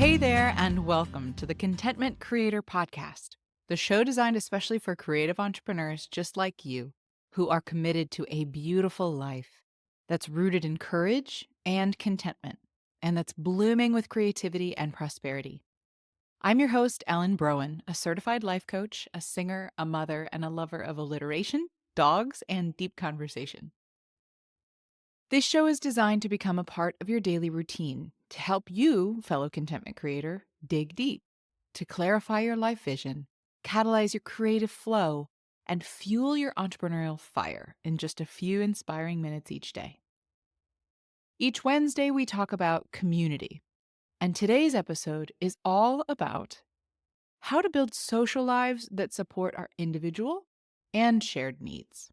Hey there, and welcome to the Contentment Creator Podcast, the show designed especially for creative entrepreneurs just like you who are committed to a beautiful life that's rooted in courage and contentment, and that's blooming with creativity and prosperity. I'm your host, Ellen Broen, a certified life coach, a singer, a mother, and a lover of alliteration, dogs, and deep conversation. This show is designed to become a part of your daily routine to help you, fellow contentment creator, dig deep, to clarify your life vision, catalyze your creative flow, and fuel your entrepreneurial fire in just a few inspiring minutes each day. Each Wednesday, we talk about community, and today's episode is all about how to build social lives that support our individual and shared needs.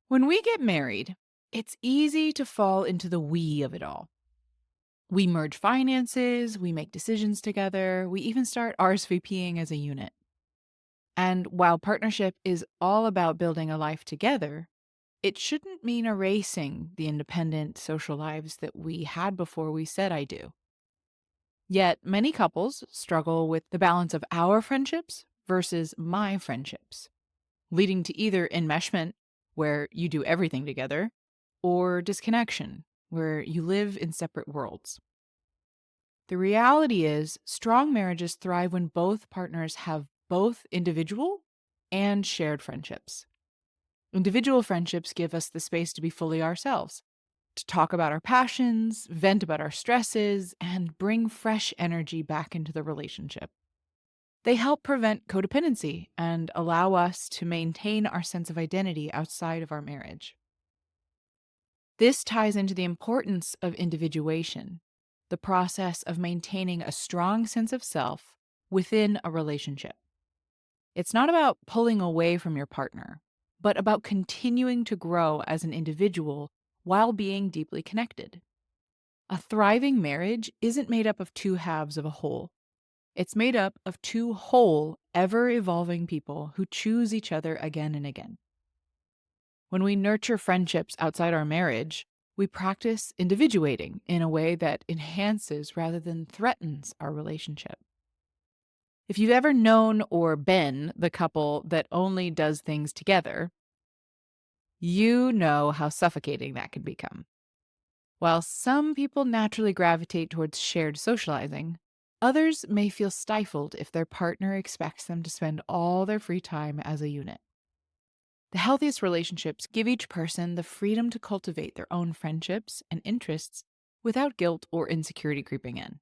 When we get married, it's easy to fall into the we of it all. We merge finances, we make decisions together, we even start RSVPing as a unit. And while partnership is all about building a life together, it shouldn't mean erasing the independent social lives that we had before we said I do. Yet many couples struggle with the balance of our friendships versus my friendships, leading to either enmeshment, where you do everything together, or disconnection, where you live in separate worlds. The reality is, strong marriages thrive when both partners have both individual and shared friendships. Individual friendships give us the space to be fully ourselves, to talk about our passions, vent about our stresses, and bring fresh energy back into the relationship. They help prevent codependency and allow us to maintain our sense of identity outside of our marriage. This ties into the importance of individuation, the process of maintaining a strong sense of self within a relationship. It's not about pulling away from your partner, but about continuing to grow as an individual while being deeply connected. A thriving marriage isn't made up of two halves of a whole. It's made up of two whole, ever-evolving people who choose each other again and again. When we nurture friendships outside our marriage, we practice individuating in a way that enhances rather than threatens our relationship. If you've ever known or been the couple that only does things together, you know how suffocating that can become. While some people naturally gravitate towards shared socializing, others may feel stifled if their partner expects them to spend all their free time as a unit. The healthiest relationships give each person the freedom to cultivate their own friendships and interests without guilt or insecurity creeping in.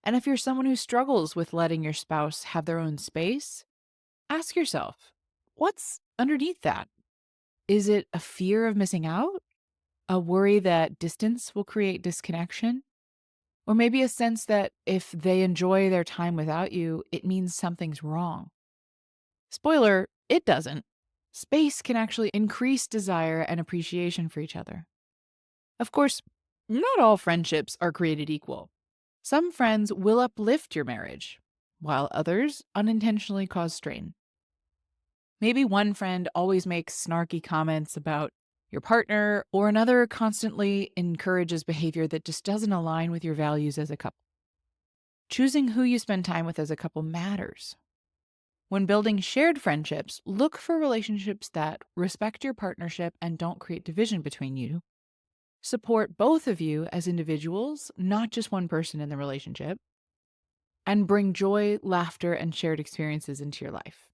And if you're someone who struggles with letting your spouse have their own space, ask yourself, what's underneath that? Is it a fear of missing out? A worry that distance will create disconnection? Or maybe a sense that if they enjoy their time without you, it means something's wrong? Spoiler, it doesn't. Space can actually increase desire and appreciation for each other. Of course, not all friendships are created equal. Some friends will uplift your marriage, while others unintentionally cause strain. Maybe one friend always makes snarky comments about your partner, or another constantly encourages behavior that just doesn't align with your values as a couple. Choosing who you spend time with as a couple matters. When building shared friendships, look for relationships that respect your partnership and don't create division between you. Support both of you as individuals, not just one person in the relationship. And bring joy, laughter, and shared experiences into your life.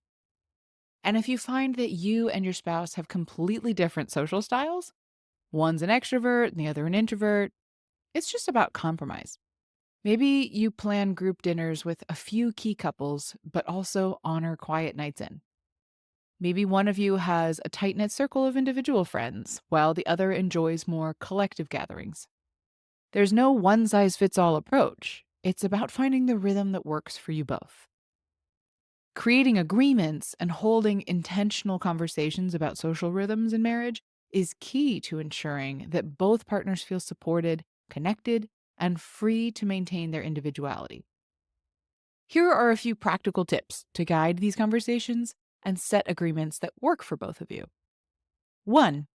And if you find that you and your spouse have completely different social styles, one's an extrovert and the other an introvert, it's just about compromise. Maybe you plan group dinners with a few key couples, but also honor quiet nights in. Maybe one of you has a tight-knit circle of individual friends, while the other enjoys more collective gatherings. There's no one-size-fits-all approach. It's about finding the rhythm that works for you both. Creating agreements and holding intentional conversations about social rhythms in marriage is key to ensuring that both partners feel supported, connected, and free to maintain their individuality. Here are a few practical tips to guide these conversations and set agreements that work for both of you. 1.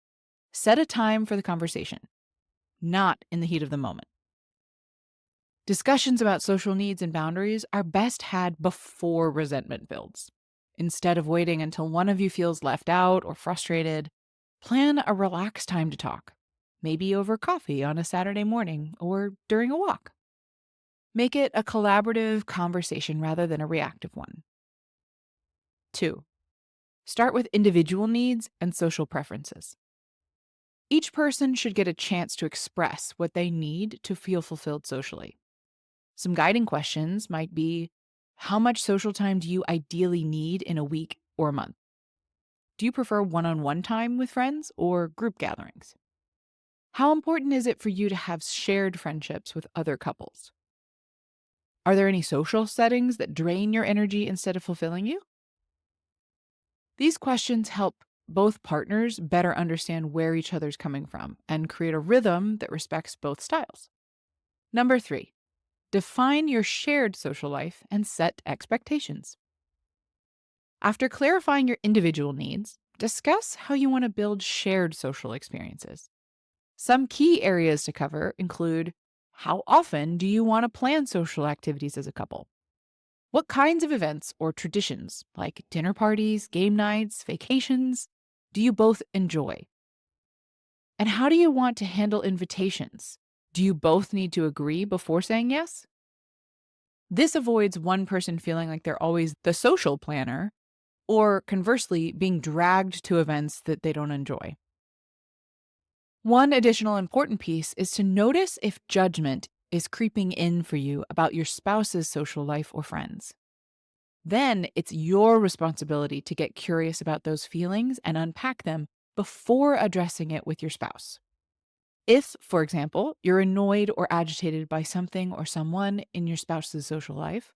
Set a time for the conversation, not in the heat of the moment. Discussions about social needs and boundaries are best had before resentment builds. Instead of waiting until one of you feels left out or frustrated, plan a relaxed time to talk, maybe over coffee on a Saturday morning or during a walk. Make it a collaborative conversation rather than a reactive one. 2. Start with individual needs and social preferences. Each person should get a chance to express what they need to feel fulfilled socially. Some guiding questions might be, how much social time do you ideally need in a week or a month? Do you prefer one-on-one time with friends or group gatherings? How important is it for you to have shared friendships with other couples? Are there any social settings that drain your energy instead of fulfilling you? These questions help both partners better understand where each other's coming from and create a rhythm that respects both styles. Number 3, define your shared social life and set expectations. After clarifying your individual needs, discuss how you want to build shared social experiences. Some key areas to cover include, how often do you want to plan social activities as a couple? What kinds of events or traditions, like dinner parties, game nights, vacations, do you both enjoy? And how do you want to handle invitations? Do you both need to agree before saying yes? This avoids one person feeling like they're always the social planner, or conversely, being dragged to events that they don't enjoy. One additional important piece is to notice if judgment is creeping in for you about your spouse's social life or friends. Then it's your responsibility to get curious about those feelings and unpack them before addressing it with your spouse. If, for example, you're annoyed or agitated by something or someone in your spouse's social life,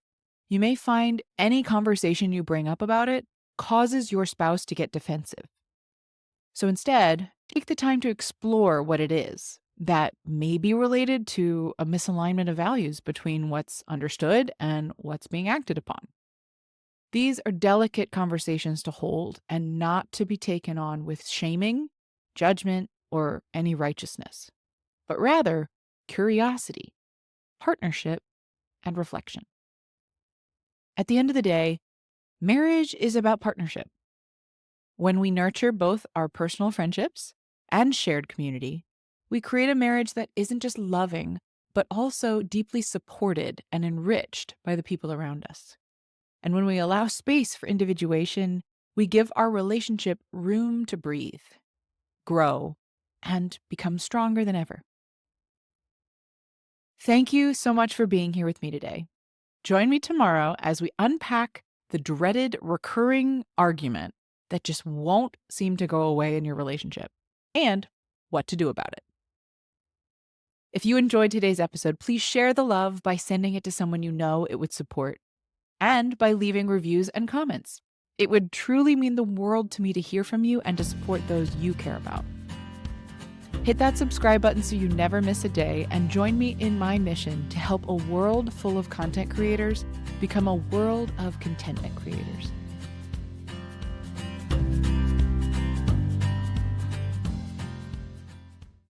you may find any conversation you bring up about it causes your spouse to get defensive. So instead, take the time to explore what it is that may be related to a misalignment of values between what's understood and what's being acted upon. These are delicate conversations to hold and not to be taken on with shaming, judgment, or any righteousness, but rather curiosity, partnership, and reflection. At the end of the day, marriage is about partnership. When we nurture both our personal friendships and shared community, we create a marriage that isn't just loving, but also deeply supported and enriched by the people around us. And when we allow space for individuation, we give our relationship room to breathe, grow, and become stronger than ever. Thank you so much for being here with me today. Join me tomorrow as we unpack the dreaded recurring argument that just won't seem to go away in your relationship and what to do about it. If you enjoyed today's episode, please share the love by sending it to someone you know it would support and by leaving reviews and comments. It would truly mean the world to me to hear from you and to support those you care about. Hit that subscribe button so you never miss a day and join me in my mission to help a world full of content creators become a world of contentment creators.